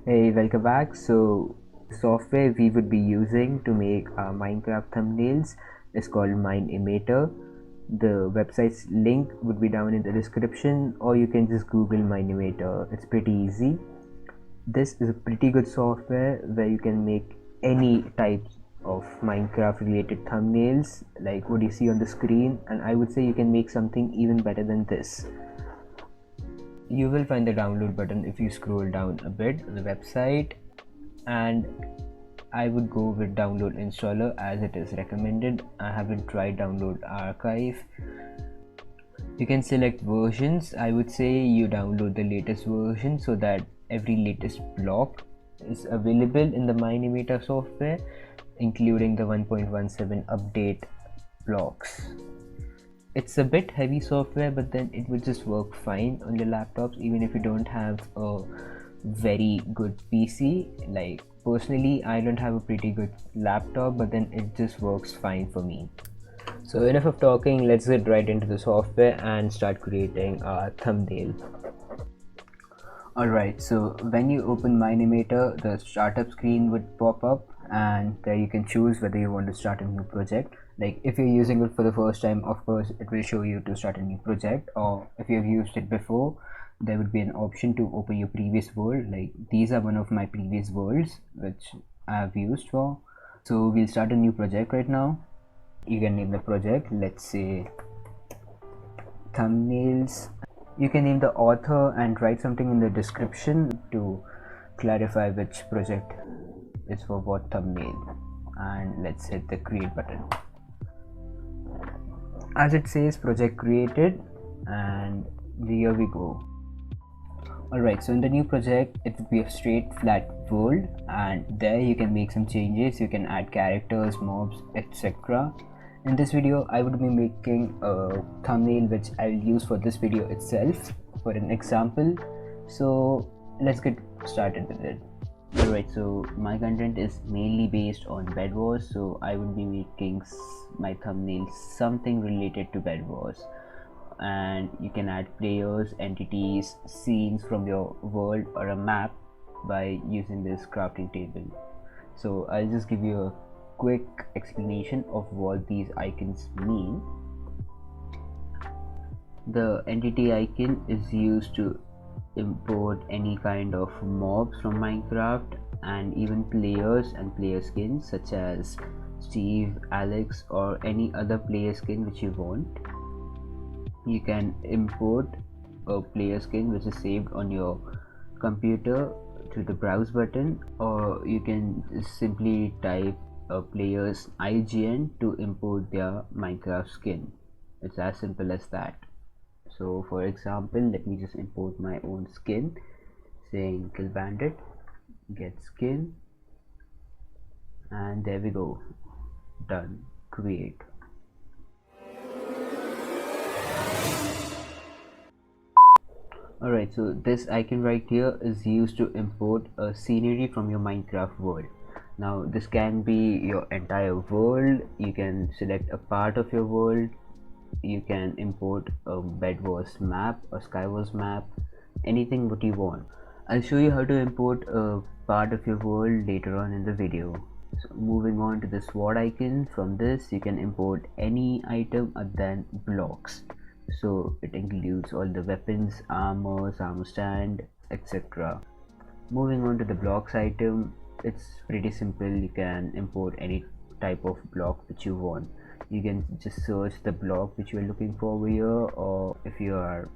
Hey, welcome back. So, software we would be using to make our Minecraft thumbnails is called Minimator. The website's link would be down in the description, or you can just Google Minimator. It's pretty easy. This is a pretty good software where you can make any types of Minecraft related thumbnails like what you see on the screen, and I would say you can make something even better than this. You will find the download button if you scroll down a bit on the website, and I would go with download installer as it is recommended. I haven't tried download archive. You can select versions. I would say you download the latest version so that every latest block is available in the Minimator software, including the 1.17 update blocks. It's a bit heavy software, but then it would just work fine on your laptops even if you don't have a very good PC. Like personally, I don't have a pretty good laptop, but then it just works fine for me. So enough of talking, let's get right into the software and start creating our thumbnail. Alright, so when you open Minimator, the startup screen would pop up, and there you can choose whether you want to start a new project. Like if you're using it for the first time, of course it will show you to start a new project, or if you've used it before, there would be an option to open your previous world. Like these are one of my previous worlds which I have used for. So we'll start a new project right now. You can name the project, let's say thumbnails. You can name the author and write something in the description to clarify which project is for what thumbnail, and let's hit the create button. As it says project created, and here we go. Alright, so in the new project it would be a straight flat world, and there you can make some changes. You can add characters, mobs, etc. In this video I would be making a thumbnail which I'll use for this video itself for an example. So let's get started with it. Alright, so my content is mainly based on Bed Wars, so I would be making my thumbnail something related to Bed Wars. And you can add players, entities, scenes from your world or a map by using this crafting table. So I'll just give you a quick explanation of what these icons mean. The entity icon is used to import any kind of mobs from Minecraft, and even players and player skins such as Steve, Alex, or any other player skin which you want. You can import a player skin which is saved on your computer to the browse button, or you can simply type a player's IGN to import their Minecraft skin. It's as simple as that. So for example, let me just import my own skin, saying kill bandit, get skin, and there we go, done, create. Alright, so this icon right here is used to import a scenery from your Minecraft world. Now this can be your entire world. You can select a part of your world. You can import a Bed Wars map, a Skywars map, anything what you want. I'll show you how to import a part of your world later on in the video. So moving on to the sword icon, from this you can import any item other than blocks. So it includes all the weapons, armors, armor stand, etc. Moving on to the blocks item, it's pretty simple. You can import any type of block which you want. You can just search the block which you are looking for over here, or if you are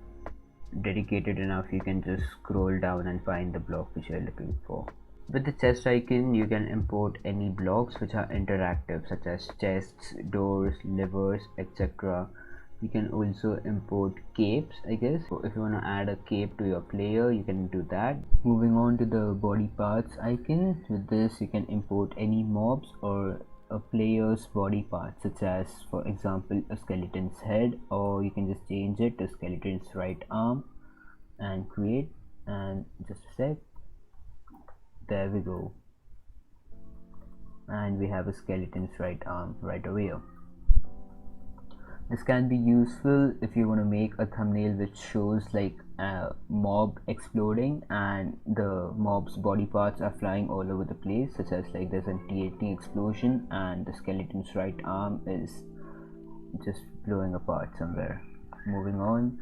dedicated enough you can just scroll down and find the block which you are looking for. With the chest icon you can import any blocks which are interactive such as chests, doors, levers, etc. You can also import capes, I guess. So if you want to add a cape to your player, you can do that. Moving on to the body parts icon, with this you can import any mobs or a player's body parts, such as for example a skeleton's head, or you can just change it to skeleton's right arm and create. And just a sec, there we go, and we have a skeleton's right arm right over here. This can be useful if you want to make a thumbnail which shows like a mob exploding and the mob's body parts are flying all over the place, such as like there's a TNT explosion and the skeleton's right arm is just blowing apart somewhere. Moving on.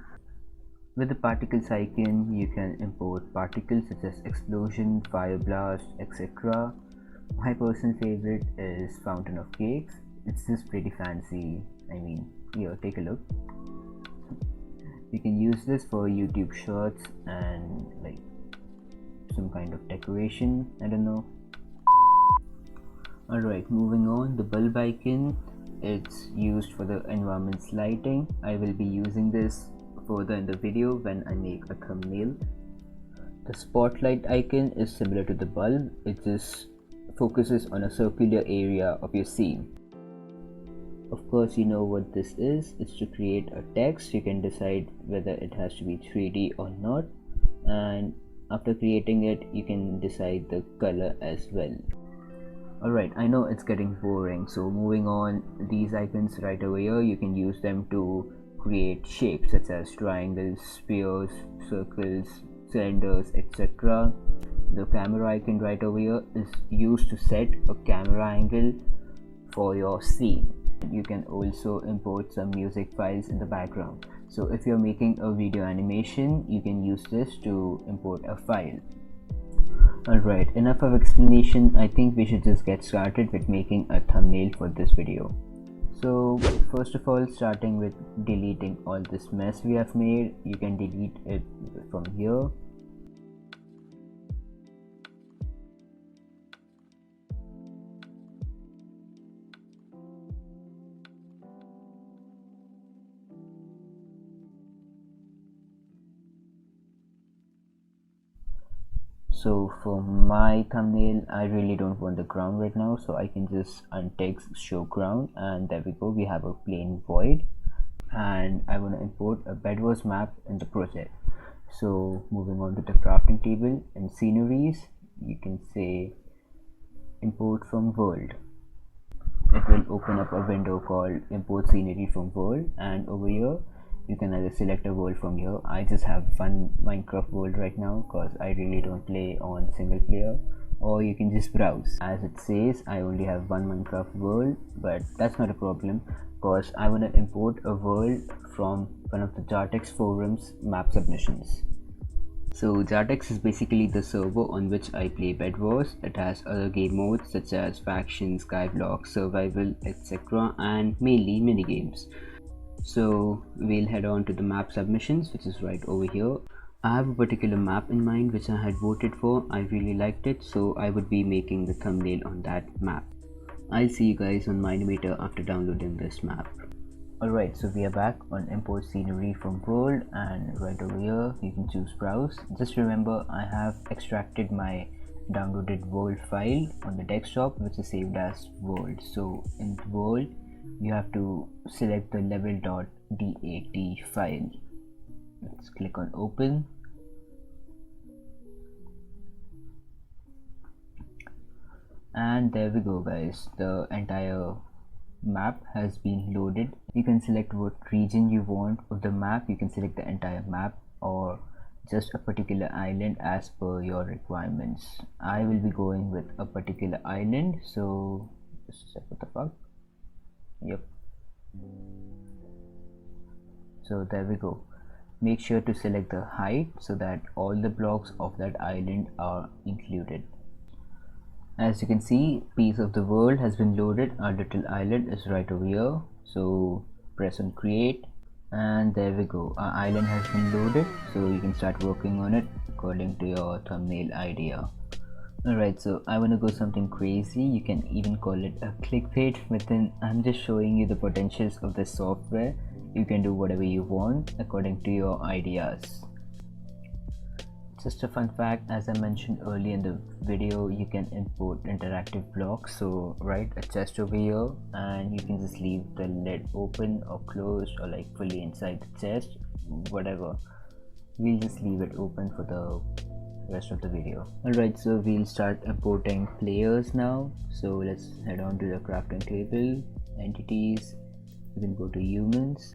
With the particles icon, you can import particles such as explosion, fire blast, etc. My personal favorite is fountain of cakes. It's just pretty fancy. I mean, here, take a look. You can use this for YouTube shorts and like some kind of decoration. I don't know. Alright, moving on. The bulb icon, it's used for the environment's lighting. I will be using this further in the video when I make a thumbnail. The spotlight icon is similar to the bulb. It just focuses on a circular area of your scene. Of course, you know what this is. It's to create a text. You can decide whether it has to be 3D or not, and after creating it you can decide the color as well. Alright, I know it's getting boring, so moving on. These icons right over here, you can use them to create shapes such as triangles, spheres, circles, cylinders, etc. The camera icon right over here is used to set a camera angle for your scene. You can also import some music files in the background. So if you're making a video animation, you can use this to import a file. Alright, enough of explanation. I think we should just get started with making a thumbnail for this video. So first of all, starting with deleting all this mess we have made, you can delete it from here. So for my thumbnail, I really don't want the ground right now, so I can just untext show ground, and there we go, we have a plain void. And I want to import a bedwars map in the project. So moving on to the crafting table and sceneries, you can say import from world. It will open up a window called import scenery from world, and over here you can either select a world from here. I just have one Minecraft world right now because I really don't play on single player, or you can just browse. As it says, I only have one Minecraft world, but that's not a problem because I want to import a world from one of the Jartex forums map submissions. So Jartex is basically the server on which I play Bed Wars. It has other game modes such as faction, skyblock, survival, etc., and mainly minigames. So we'll head on to the map submissions, which is right over here. I have a particular map in mind which I had voted for. I really liked it, so I would be making the thumbnail on that map. I'll see you guys on Minimeter after downloading this map. Alright, so we are back on import scenery from world, and right over here you can choose browse. Just remember, I have extracted my downloaded world file on the desktop, which is saved as world. So in world you have to select the level.dat file. Let's click on open. And there we go guys, the entire map has been loaded. You can select what region you want of the map. You can select the entire map or just a particular island as per your requirements. I will be going with a particular island, so what the fuck. Yep. So there we go. Make sure to select the height so that all the blocks of that island are included. As you can see, piece of the world has been loaded. Our little island is right over here, so press on create, and there we go, our island has been loaded. So you can start working on it according to your thumbnail idea. Alright, so I want to go something crazy. You can even call it a clickbait, but then I'm just showing you the potentials of the software. You can do whatever you want according to your ideas. Just a fun fact, as I mentioned earlier in the video, you can import interactive blocks. So write a chest over here and you can just leave the lid open or closed or like fully inside the chest, whatever. We'll just leave it open for the rest of the video. Alright, so we'll start importing players now. So let's head on to the crafting table, entities, You can go to humans.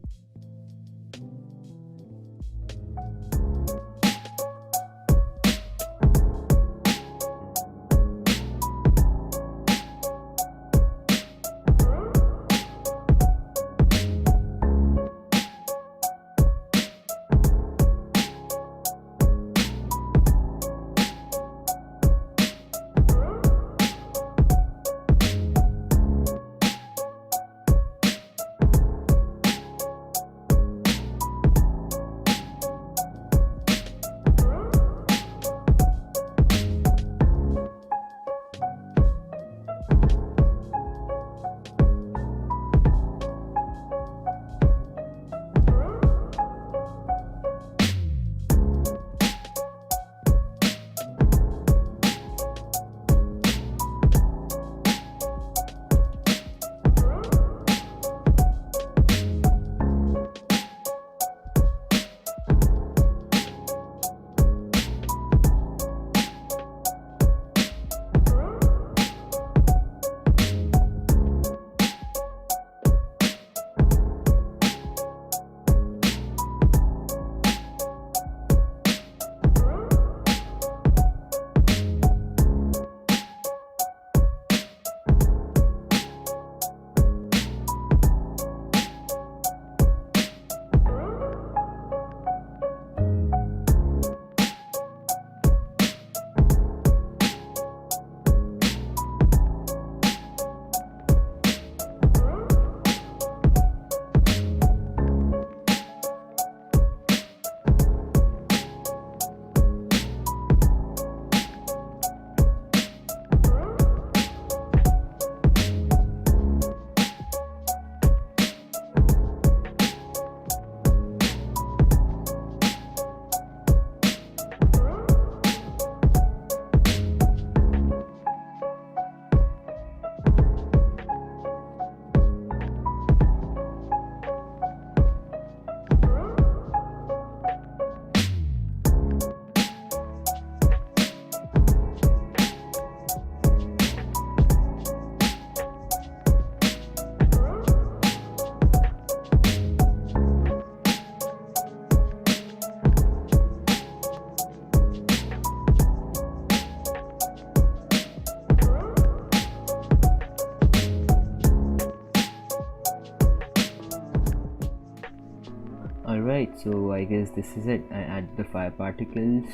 Alright, so I guess this is it. I add the fire particles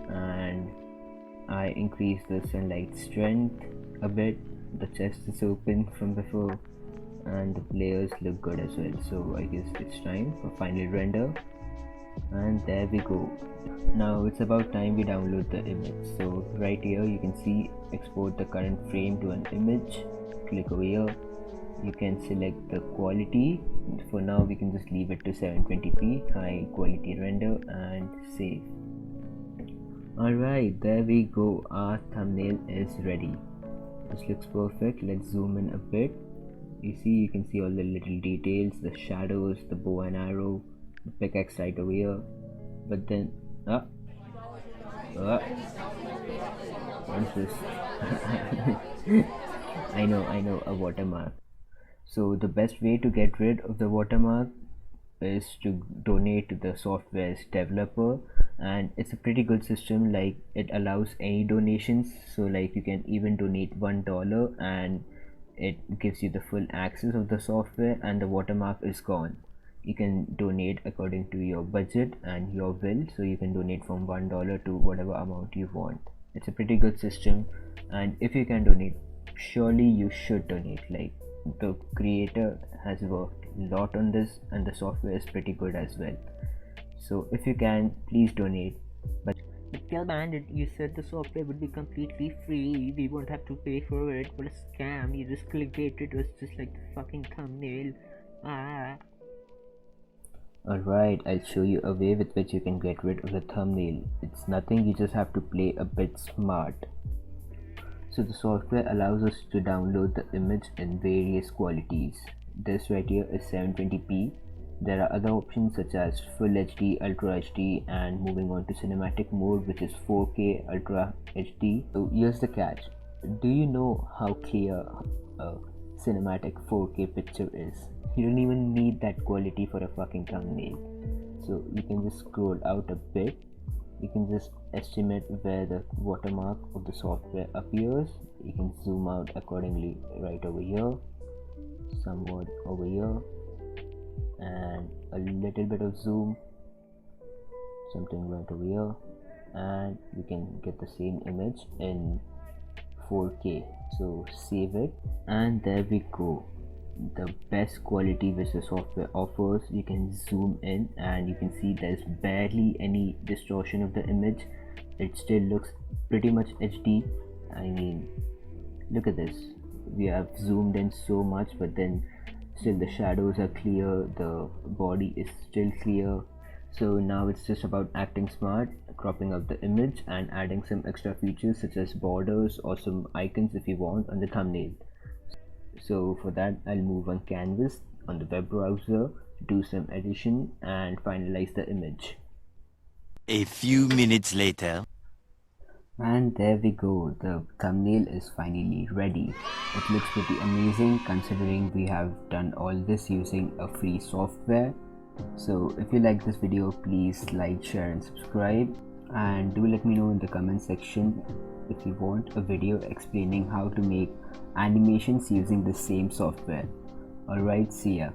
and I increase the sunlight strength a bit. The chest is open from before and the players look good as well. So I guess it's time for final render, and there we go. Now it's about time we download the image. So right here you can see export the current frame to an image. Click over here. You can select the quality. For now we can just leave it to 720p high quality render and save. Alright, there we go. Our thumbnail is ready. This looks perfect. Let's zoom in a bit. You can see all the little details, the shadows, the bow and arrow, the pickaxe right over here. But then what's this? I know, a watermark. So the best way to get rid of the watermark is to donate to the software's developer, and it's a pretty good system. Like, it allows any donations, so like you can even donate $1 and it gives you the full access of the software and the watermark is gone. You can donate according to your budget and your will, so you can donate from $1 to whatever amount you want. It's a pretty good system, and if you can donate, surely you should donate. Like, the creator has worked a lot on this and the software is pretty good as well. So if you can, please donate. But tell man, you said the software would be completely free, we won't have to pay for it. What a scam. You just clickbait it. Was just like the fucking thumbnail. Alright, I'll show you a way with which you can get rid of the thumbnail. It's nothing, you just have to play a bit smart. So the software allows us to download the image in various qualities. This right here is 720p. There are other options such as Full HD, Ultra HD, and moving on to cinematic mode, which is 4K Ultra HD. So here's the catch. Do you know how clear cinematic 4K picture is. You don't even need that quality for a fucking thumbnail. So you can just scroll out a bit. You can just estimate where the watermark of the software appears. You can zoom out accordingly right over here, somewhat over here, and a little bit of zoom, something right over here, and you can get the same image in 4K. So save it, and there we go. The best quality which the software offers. You can zoom in and you can see there's barely any distortion of the image. It still looks pretty much HD. I mean, look at this. We have zoomed in so much, but then still the shadows are clear, the body is still clear. So now it's just about acting smart, cropping up the image and adding some extra features such as borders or some icons if you want on the thumbnail. So for that, I'll move on canvas on the web browser, do some edition and finalize the image. A few minutes later. And there we go, the thumbnail is finally ready. It looks pretty amazing considering we have done all this using a free software. So if you like this video, please like, share and subscribe, and do let me know in the comment section if you want a video explaining how to make animations using the same software. Alright, see ya.